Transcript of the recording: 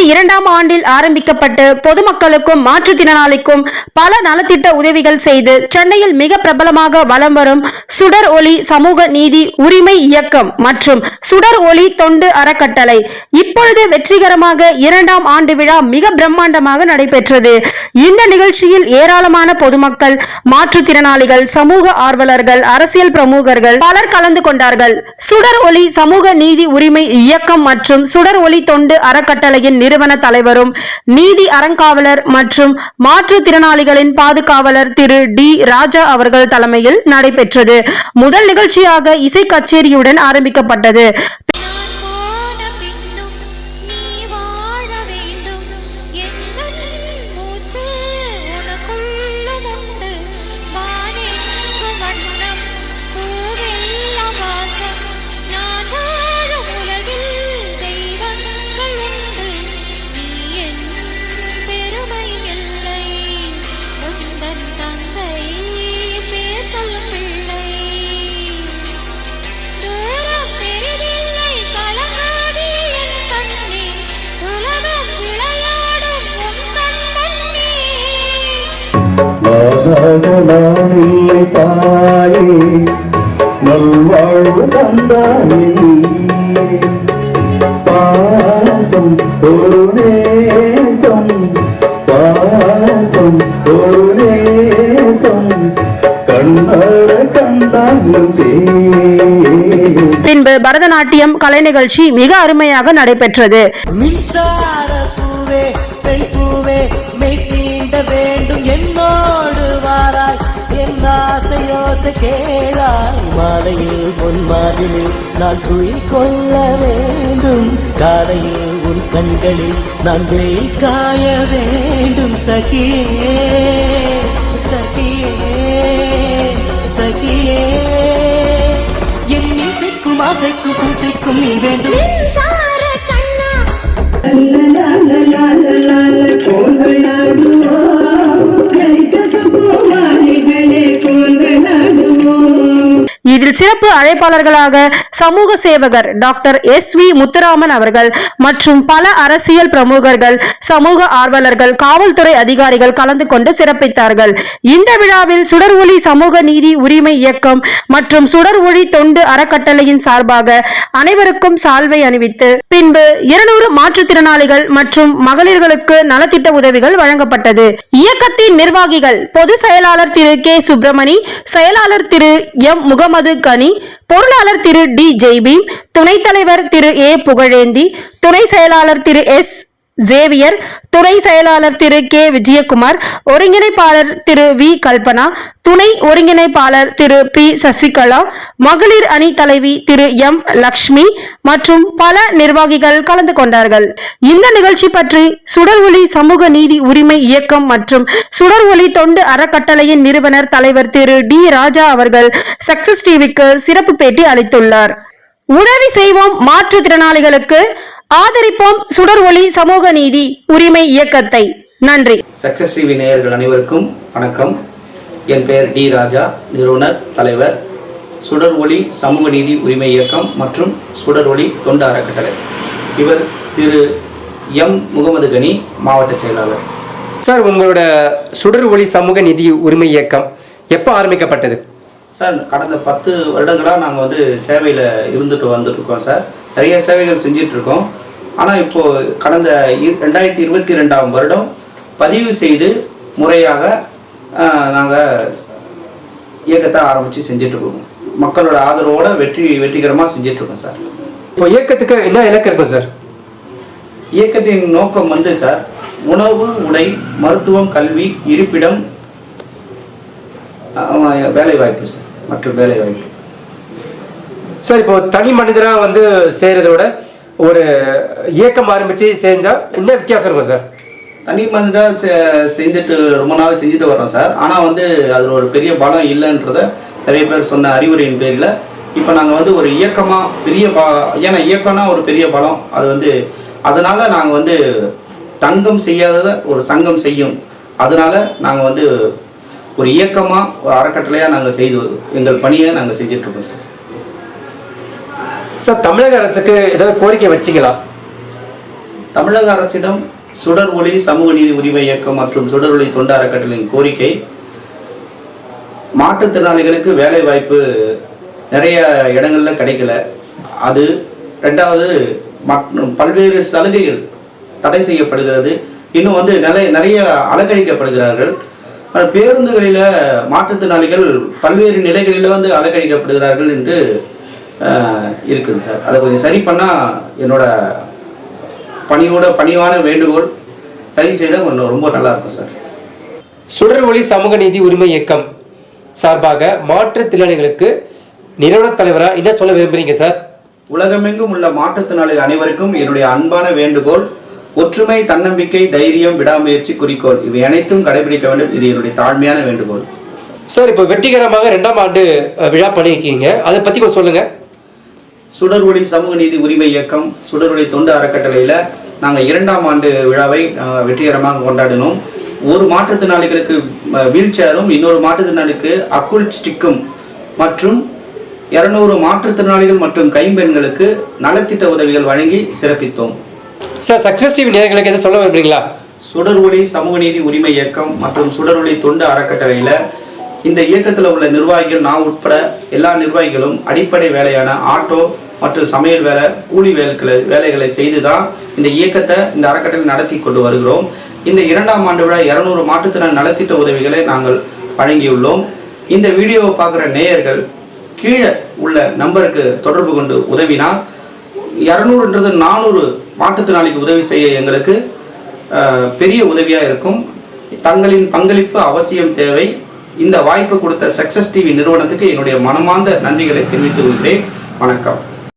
2002ஆம் ஆண்டில் ஆரம்பிக்கப்பட்டு பொதுமக்களுக்கும் மாற்றுத்திறனாளிக்கும் பல நலத்திட்ட உதவிகள் செய்து சென்னையில் மிக பிரபலமாக வலம் வரும் சுடர் ஒளி சமூக நீதி உரிமை இயக்கம் மற்றும் சுடர் ஒளி தொண்டு அறக்கட்டளை இப்பொழுது வெற்றிகரமாக 2ஆம் ஆண்டு விழா மிக பிரம்மாண்டமாக நடைபெற்றது. இந்த நிகழ்ச்சியில் ஏராளமான பொதுமக்கள், மாற்றுத்திறனாளிகள், சமூக ஆர்வலர்கள், அரசியல் பிரமுகர்கள் பலர் கலந்து கொண்டார்கள். சுடர் ஒளி சமூக நீதி உரிமை இயக்கம் மற்றும் சுடர் ஒளி தொண்டு அறக்கட்டளையின் நிறுவன தலைவரும் நீதி அறங்காவலர் மற்றும் மாற்றுத்திறனாளிகளின் பாதுகாவலர் திரு டி. ராஜா அவர்கள் தலைமையில் நடைபெற்றது. முதல் நிகழ்ச்சியாக இசை கச்சேரியுடன் ஆரம்பிக்கப்பட்டது. நல்வாழ்வு தந்தாயே பாசம் ஒரு நேசம், பாசம் ஒரு நேசம் கண்ணார கண்டாலும். பின்பு பரதநாட்டியம் கலை நிகழ்ச்சி மிக அருமையாக நடைபெற்றது. மின்சார பூவே பெண் பூவே மெய் தீண்ட வேண்டும் என்னோடு வாராய் என் ஆசையோசை கேளாய் மாலையில் பொன் மாதிரில் நான் துயில் கொள்ள வேண்டும் காலையில் உன் கண்களில் நான் வெயில் காய வேண்டும் சகியே சகியே சகியே என் இசைக்கும் ஆசைக்கும் பூசைக்கும் நீ வேண்டும். இதில் சிறப்பு அழைப்பாளர்களாக சமூக சேவகர் டாக்டர் எஸ்.வி. முத்துராமன் அவர்கள் மற்றும் பல அரசியல் பிரமுகர்கள், சமூக ஆர்வலர்கள், காவல்துறை அதிகாரிகள் கலந்து கொண்டு சிறப்பித்தார்கள். இந்த விழாவில் சுடர் ஒளி சமூக நீதி உரிமை இயக்கம் மற்றும் சுடர் ஒளி தொண்டு அறக்கட்டளையின் சார்பாக அனைவருக்கும் சால்வை அணிவித்து பின்பு 200 மாற்றுத்திறனாளிகள் மற்றும் மகளிர்களுக்கு நலத்திட்ட உதவிகள் வழங்கப்பட்டது. இயக்கத்தின் நிர்வாகிகள் பொதுச் செயலாளர் திரு கே. சுப்பிரமணி, செயலாளர் திரு எம். முகமது கனி, பொருளாளர் திரு டி. ஜெய்பீம், துணைத் தலைவர் திரு ஏ. புகழேந்தி, துணை செயலாளர் திரு எஸ். ஜேவியர், துணை செயலாளர் திரு கே. விஜயகுமார், ஒருங்கிணைப்பாளர் திரு வி. கல்பனா, துணை ஒருங்கிணைப்பாளர் திரு பி. சசிகலா, மகளிர் அணி தலைவி திரு எம். லக்ஷ்மி மற்றும் பல நிர்வாகிகள் கலந்து கொண்டார்கள். இந்த நிகழ்ச்சி பற்றி சுடர் ஒளி சமூக நீதி உரிமை இயக்கம் மற்றும் சுடர் ஒளி தொண்டு அறக்கட்டளையின் நிறுவனர் தலைவர் திரு டி. ராஜா அவர்கள் சக்சஸ் டிவிக்கு சிறப்பு பேட்டி அளித்துள்ளார். உதவி செய்வோம் மாற்றுத்திறனாளிகளுக்கு, ஆதரிப்போம் சுடர் ஒளி சமூக நீதி உரிமை இயக்கத்தை. நன்றி. சக்சஸ் டிவி நேயர்கள் அனைவருக்கும் வணக்கம். என் பெயர் டி. ராஜா, நிறுவனர் தலைவர், சுடர் ஒளி சமூக நீதி உரிமை இயக்கம் மற்றும் சுடர் ஒளி தொண்டு அறக்கட்டளை. இவர் திரு எம். முகமது கனி, மாவட்ட செயலாளர். சார், உங்களோட சுடர் ஒளி சமூக நீதி உரிமை இயக்கம் எப்போ ஆரம்பிக்கப்பட்டது? சார், கடந்த 10 வருடங்களாக நாங்கள் சேவையில் இருந்துட்டு வந்துட்டுருக்கோம் சார். நிறைய சேவைகள் செஞ்சிட்ருக்கோம். ஆனால் இப்போது கடந்த 2022ஆம் வருடம் பதிவு செய்து முறையாக நாங்கள் இயக்கத்தை ஆரம்பித்து செஞ்சிட்ருக்கோம். மக்களோட ஆதரவோடு வெற்றிகரமாக செஞ்சிட்ருக்கோம் சார். இப்போ இயக்கத்துக்கு என்ன இலக்கு இருக்கும் சார்? இயக்கத்தின் நோக்கம் சார், உணவு, உடை, மருத்துவம், கல்வி, இருப்பிடம், வேலைவாய்ப்பு சார் மற்றும் வேலைவாய்ப்பு. சார், இப்போ தனி மனிதராக செய்கிறதோட ஒரு இயக்கம் ஆரம்பித்து செஞ்சால் என்ன வித்தியாசம் இருக்கும் சார்? தனி மனிதராக செஞ்சுட்டு ரொம்ப நாள் செஞ்சுட்டு வரோம் சார். ஆனால் அதில் ஒரு பெரிய பலம் இல்லைன்றத நிறைய பேர் சொன்ன அறிவுரையின் பேரில் இப்போ நாங்கள் ஒரு இயக்கமாக ஏன்னா இயக்கம்னா ஒரு பெரிய பலம். அது அதனால நாங்கள் தங்கம் செய்யாததை ஒரு சங்கம் செய்யும். அதனால நாங்கள் ஒரு இயக்கமாக ஒரு அறக்கட்டளையாக நாங்கள் செய்து எங்கள் பணியை நாங்கள் செஞ்சிட்ருக்கோம் சார். சார், தமிழக அரசுக்கு ஏதாவது கோரிக்கை வச்சிங்களா? தமிழக அரசிடம் சுடர் ஒளி சமூக நீதி உரிமை இயக்கம் மற்றும் சுடர் ஒளி தொண்டு அறக்கட்டளையின் கோரிக்கை, மாற்றுத்திறனாளிகளுக்கு வேலை வாய்ப்பு நிறைய இடங்கள்ல கிடைக்கல. அது ரெண்டாவது, பல்வேறு சலுகைகள் தடை செய்யப்படுகிறது. இன்னும் வந்து நிறைய அலக்கழிக்கப்படுகிறார்கள். பேருந்துகளில மாற்றுத்திறனாளிகள் பல்வேறு நிலைகளில வந்து அலக்கழிக்கப்படுகிறார்கள் என்று இருக்குது சார். அதை கொஞ்சம் சரி பண்ணா என்னோட பணிவான வேண்டுகோள். சரி செய்தால் ரொம்ப நல்லா இருக்கும் சார். சுடர் ஒளி சமூக நீதி உரிமை இயக்கம் சார்பாக மாற்றுத்திறனாளிகளுக்கு நிறுவன தலைவரா என்ன சொல்ல விரும்புறீங்க சார்? உலகமெங்கும் உள்ள மாற்றுத்திறனாளிகள் அனைவருக்கும் என்னுடைய அன்பான வேண்டுகோள், ஒற்றுமை, தன்னம்பிக்கை, தைரியம், விடாமுயற்சி, குறிக்கோள் இவை அனைத்தும் கடைபிடிக்க வேண்டும். இது என்னுடைய தாழ்மையான வேண்டுகோள். சார், இப்போ வெற்றிகரமாக 2ஆம் ஆண்டு விழா பண்ணியிருக்கீங்க, அதை பத்தி கொஞ்சம் சொல்லுங்க. சுடர் ஒளி சமூக நீதி உரிமை இயக்கம் சுடர் ஒளி தொண்டு அறக்கட்டளையில நாங்கள் 2ஆம் ஆண்டு விழாவை வெற்றிகரமாக கொண்டாடினோம். ஒரு மாற்றுத்திறனாளிகளுக்கு வீல் சேரும், இன்னொரு மாற்றுத்திறனாளிக்கு அக்குள் ஸ்டிக்கும் மற்றும் 200 மாற்றுத்திறனாளிகள் மற்றும் கைம்பெண்களுக்கு நலத்திட்ட உதவிகள் வழங்கி சிறப்பித்தோம். சார், சக்சஸ் டிவி நேயர்களுக்கு எதை சொல்ல விரும்புறீங்களா? சுடர் ஒளி சமூக நீதி உரிமை இயக்கம் மற்றும் சுடர் ஒளி தொண்டு அறக்கட்டளையில இந்த இயக்கத்தில் உள்ள நிர்வாகிகள், நான் உட்பட எல்லா நிர்வாகிகளும் அடிப்படை வேலையான ஆட்டோ மற்றும் சமையல் வேலை, கூலி வேலைகளை செய்துதான் இந்த இயக்கத்தை, இந்த அறக்கட்டளை நடத்தி கொண்டு வருகிறோம். இந்த 2ஆம் ஆண்டு விழா 200 மாற்றுத்திறன் நலத்திட்ட உதவிகளை நாங்கள் வழங்கியுள்ளோம். இந்த வீடியோவை பார்க்குற நேயர்கள் கீழே உள்ள நம்பருக்கு தொடர்பு கொண்டு உதவினால் 200ன்றது 400 மாற்றுத்திறனாளிக்கு உதவி செய்ய எங்களுக்கு பெரிய உதவியாக இருக்கும். தங்களின் பங்களிப்பு அவசியம் தேவை. இந்த வாய்ப்பு கொடுத்த சக்சஸ் டிவி நிறுவனத்துக்கு என்னுடைய மனமார்ந்த நன்றிகளை தெரிவித்துக் கொள்கிறேன். வணக்கம்.